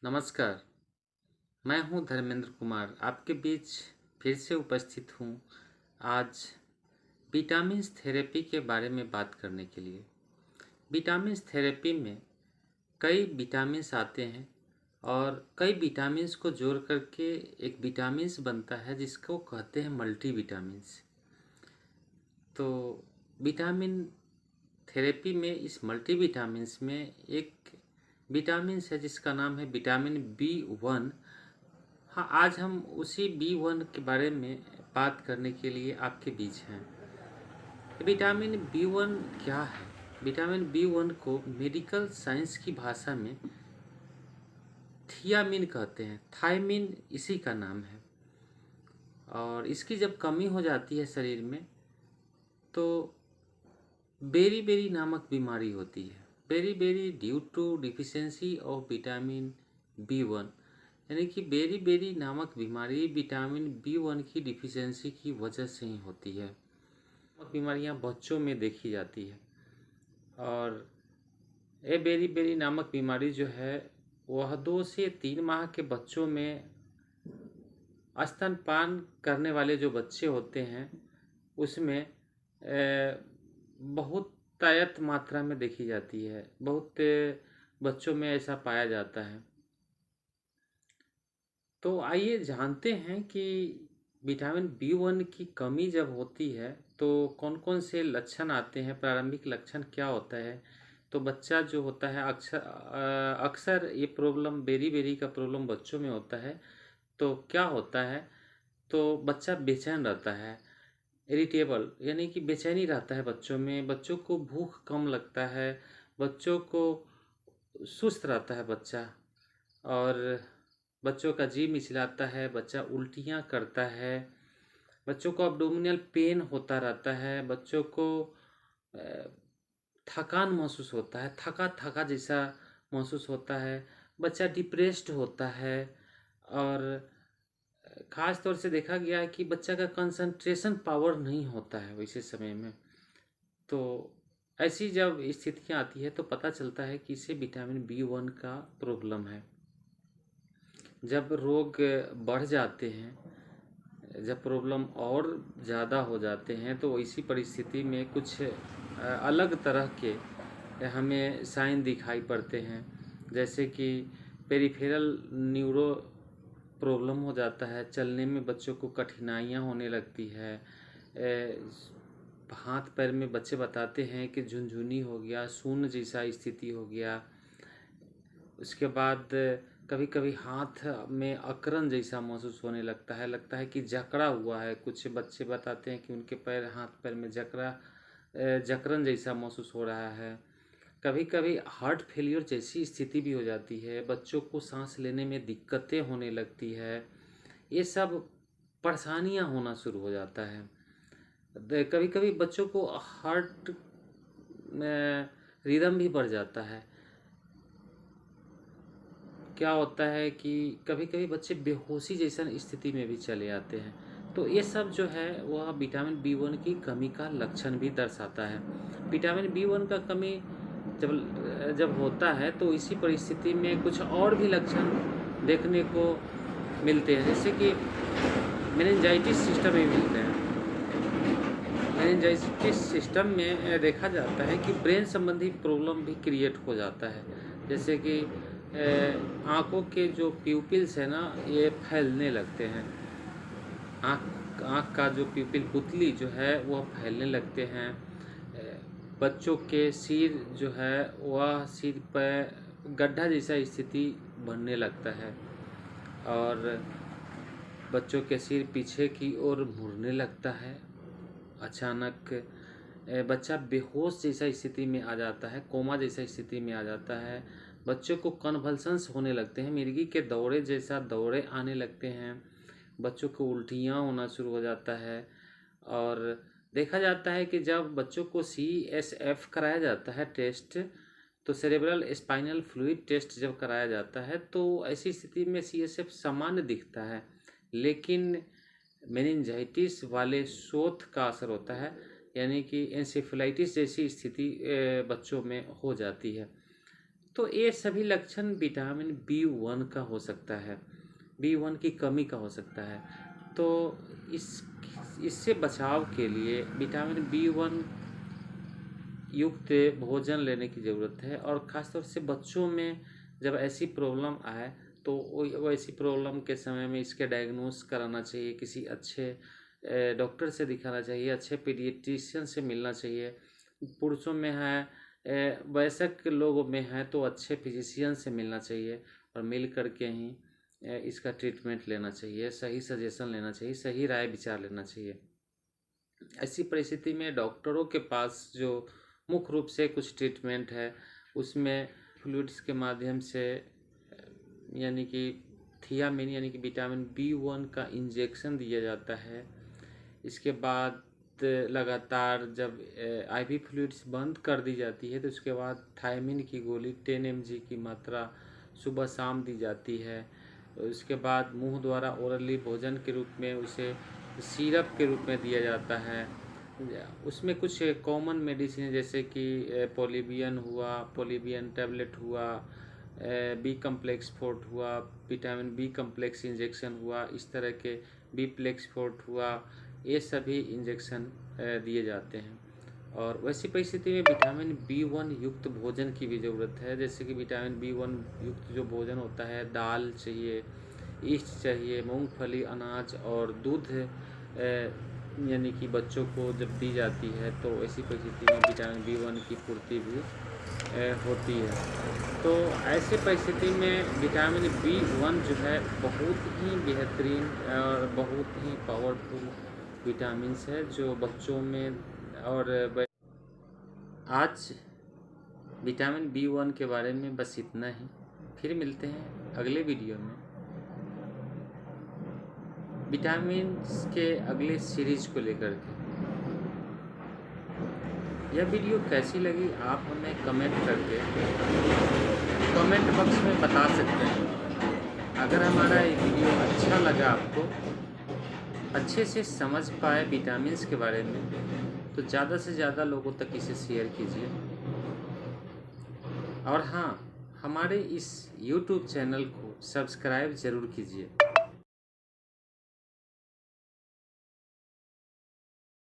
नमस्कार। मैं हूं धर्मेंद्र कुमार, आपके बीच फिर से उपस्थित हूं आज विटामिन्स थेरेपी के बारे में बात करने के लिए। विटामिन्स थेरेपी में कई विटामिन्स आते हैं और कई विटामिन्स को जोड़ करके एक विटामिन्स बनता है जिसको कहते हैं मल्टीविटामिन्स। तो विटामिन थेरेपी में इस मल्टीविटामिन्स में एक विटामिन्स है जिसका नाम है विटामिन बी 1। हाँ, आज हम उसी बी 1 के बारे में बात करने के लिए आपके बीच हैं। विटामिन बी 1 क्या है? विटामिन बी 1 को मेडिकल साइंस की भाषा में थियामिन कहते हैं। थायमिन इसी का नाम है। और इसकी जब कमी हो जाती है शरीर में तो बेरी नामक बीमारी होती है। बेरी due to deficiency of vitamin B 1, यानी कि बेरी नामक बीमारी विटामिन बी 1 की डिफिशियंसी की वजह से ही होती है। बीमारियां बच्चों में देखी जाती है और ये बेरी नामक बीमारी जो है वह 2 से 3 माह के बच्चों में स्तनपान करने वाले जो बच्चे होते हैं उसमें बहुत तायत मात्रा में देखी जाती है। बहुत बच्चों में ऐसा पाया जाता है। तो आइए जानते हैं कि विटामिन बी 1 की कमी जब होती है तो कौन कौन से लक्षण आते हैं, प्रारंभिक लक्षण क्या होता है। तो बच्चा जो होता है अक्सर ये प्रॉब्लम बेरी का प्रॉब्लम बच्चों में होता है। तो क्या होता है, तो बच्चा बेचैन रहता है, इरिटेबल यानी कि बेचैनी रहता है बच्चों में। बच्चों को भूख कम लगता है, बच्चों को सुस्त रहता है बच्चा, और बच्चों का जी मिचलाता है, बच्चा उल्टियाँ करता है, बच्चों को अब्डोमिनल पेन होता रहता है, बच्चों को थकान महसूस होता है, थका जैसा महसूस होता है, बच्चा डिप्रेस्ड होता है। और ख़ास तौर से देखा गया है कि बच्चा का कंसंट्रेशन पावर नहीं होता है वैसे समय में। तो ऐसी जब स्थितियाँ आती है तो पता चलता है कि इसे विटामिन बी 1 का प्रॉब्लम है। जब रोग बढ़ जाते हैं, जब प्रॉब्लम और ज़्यादा हो जाते हैं तो इसी परिस्थिति में कुछ अलग तरह के हमें साइन दिखाई पड़ते हैं। जैसे कि पेरिफेरल न्यूरो प्रॉब्लम हो जाता है, चलने में बच्चों को कठिनाइयाँ होने लगती है। हाथ पैर में बच्चे बताते हैं कि झुनझुनी हो गया, शून्य जैसा स्थिति हो गया। उसके बाद कभी कभी हाथ में अकड़न जैसा महसूस होने लगता है कि जकड़ा हुआ है। कुछ बच्चे बताते हैं कि उनके हाथ पैर में जकड़न जैसा महसूस हो रहा है। कभी कभी हार्ट फेलियर जैसी स्थिति भी हो जाती है, बच्चों को सांस लेने में दिक्कतें होने लगती है। ये सब परेशानियां होना शुरू हो जाता है। कभी कभी बच्चों को हार्ट रिदम भी बढ़ जाता है। क्या होता है कि कभी कभी बच्चे बेहोशी जैसा स्थिति में भी चले आते हैं। तो ये सब जो है वह विटामिन बी 1 की कमी का लक्षण भी दर्शाता है। विटामिन बी 1 का कमी जब जब होता है तो इसी परिस्थिति में कुछ और भी लक्षण देखने को मिलते हैं, जैसे कि मेनिंजाइटिस सिस्टम में मिलते हैं। मेनिंजाइटिस सिस्टम में देखा जाता है कि ब्रेन संबंधी प्रॉब्लम भी क्रिएट हो जाता है। जैसे कि आँखों के जो प्यूपिल्स है ना, ये फैलने लगते हैं। आँख का जो प्यूपिल पुतली जो है वह फैलने लगते हैं। बच्चों के सिर जो है वह सिर पर गड्ढा जैसा स्थिति बनने लगता है और बच्चों के सिर पीछे की ओर मुड़ने लगता है। अचानक बच्चा बेहोश जैसा स्थिति में आ जाता है, कोमा जैसा स्थिति में आ जाता है। बच्चों को कन्वल्सन्स होने लगते हैं, मिर्गी के दौरे जैसा दौरे आने लगते हैं। बच्चों को उल्टियाँ होना शुरू हो जाता है। और देखा जाता है कि जब बच्चों को CSF कराया जाता है टेस्ट, तो सेरेब्रल स्पाइनल फ्लूइड टेस्ट जब कराया जाता है तो ऐसी स्थिति में CSF सामान्य दिखता है, लेकिन मेनिंजाइटिस वाले शोथ का असर होता है, यानी कि एंसेफेलाइटिस जैसी स्थिति बच्चों में हो जाती है। तो ये सभी लक्षण विटामिन B1 का हो सकता है, B1 की कमी का हो सकता है। तो इससे बचाव के लिए विटामिन B1 युक्त भोजन लेने की ज़रूरत है। और ख़ास तौर से बच्चों में जब ऐसी प्रॉब्लम आए तो वो ऐसी प्रॉब्लम के समय में इसके डायग्नोस कराना चाहिए, किसी अच्छे डॉक्टर से दिखाना चाहिए, अच्छे पीडियाट्रिशियन से मिलना चाहिए। पुरुषों में है, वयस्क लोगों में है तो अच्छे फिजिशियन से मिलना चाहिए और मिल कर के ही इसका ट्रीटमेंट लेना चाहिए, सही सजेशन लेना चाहिए, सही राय विचार लेना चाहिए। ऐसी परिस्थिति में डॉक्टरों के पास जो मुख्य रूप से कुछ ट्रीटमेंट है उसमें फ्लूइड्स के माध्यम से यानी कि थियामिन यानी कि विटामिन B1 का इंजेक्शन दिया जाता है। इसके बाद लगातार जब IV फ्लूइड्स बंद कर दी जाती है तो उसके बाद थायमिन की गोली 10 mg की मात्रा सुबह शाम दी जाती है। उसके बाद मुंह द्वारा ओरली भोजन के रूप में उसे सिरप के रूप में दिया जाता है। उसमें कुछ कॉमन मेडिसिन जैसे कि पोलिबियन हुआ, पोलिबियन टैबलेट हुआ, B कम्प्लेक्स फोर्ट हुआ, विटामिन B कम्प्लेक्स इंजेक्शन हुआ, इस तरह के B प्लेक्स फोर्ट हुआ, ये सभी इंजेक्शन दिए जाते हैं। और वैसी परिस्थिति में विटामिन B1 युक्त भोजन की भी ज़रूरत है। जैसे कि विटामिन B1 युक्त जो भोजन होता है, दाल चाहिए, ईस्ट चाहिए, मूंगफली, अनाज और दूध यानी कि बच्चों को जब दी जाती है तो ऐसी परिस्थिति में विटामिन B1 की पूर्ति भी होती है। तो ऐसे परिस्थिति में विटामिन B1 जो है बहुत ही बेहतरीन और बहुत ही पावरफुल विटामिन्स है जो बच्चों में और आज विटामिन B1 के बारे में बस इतना ही। फिर मिलते हैं अगले वीडियो में विटामिन्स के अगले सीरीज को लेकर के। यह वीडियो कैसी लगी आप हमें कमेंट करके कमेंट बॉक्स में बता सकते हैं। अगर हमारा ये वीडियो अच्छा लगा, आपको अच्छे से समझ पाए विटामिन्स के बारे में, तो ज़्यादा से ज़्यादा लोगों तक इसे शेयर कीजिए। और हाँ, हमारे इस YouTube चैनल को सब्सक्राइब ज़रूर कीजिए।